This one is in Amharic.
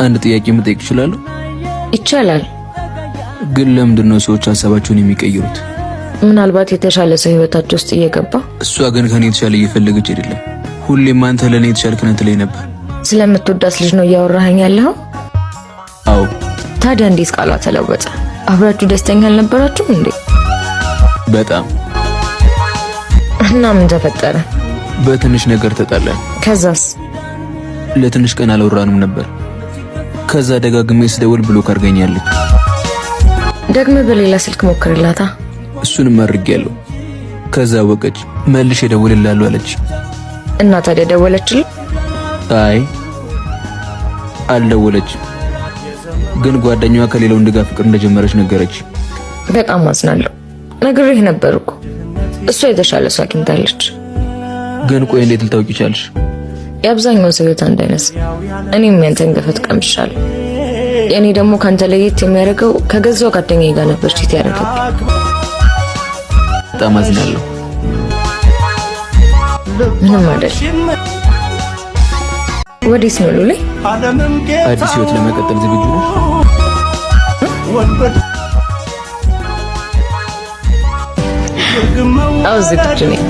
አንድ ጥያቄ መጠየቅ እችላለሁ? ይቻላል። ግን ለምንድን ነው ሰዎች ሀሳባቸውን የሚቀይሩት? ምናልባት የተሻለ ሰው ህይወታቸው ውስጥ እየገባ። እሷ ግን ከኔ የተሻለ እየፈለገች አይደለም። ሁሌም አንተ ለኔ የተሻልክ ነህ ትለኝ ነበር። ስለምትወዳት ልጅ ነው እያወራኸኝ ያለኸው? አዎ። ታዲያ እንዴት ቃሏ ተለወጠ? አብራችሁ ደስተኛ አልነበራችሁም እንዴ? በጣም። እና ምን ተፈጠረ? በትንሽ ነገር ተጣላን። ከዛስ? ለትንሽ ቀን አላወራንም ነበር። ከዛ ደጋግሜ ስደውል ብሎክ አድርገኛለች። ደግመህ በሌላ ስልክ ሞክርላታ። እሱንም አድርጌያለሁ። ከዛ ወቀች መልሼ እደውልልሃለሁ አለች። እና ታዲያ ደወለችልህ? አይ አልደወለችም። ግን ጓደኛዋ ከሌላው ወንድ ጋር ፍቅር እንደጀመረች ነገረች። በጣም አዝናለሁ። ነግሬህ ነበር እኮ እሷ የተሻለ ሰው አግኝታለች። ግን ቆይ እንዴት ልታውቂ ቻልሽ? የአብዛኛው ሰው ህይወት አንድ አይነት። እኔም ያንተን ገፈት ቀምሻለሁ። የኔ ደግሞ ካንተ ለየት የሚያደርገው ከገዛው ጓደኛዬ ጋር ነበር ቺት ያደረገብኝ። በጣም አዝናለሁ። ምንም አይደል። ወዴት ነው ሉሌ? አዲስ ህይወት ለመቀጠል ዝግጁ ነሽ? አዎ ዝግጁ ነኝ።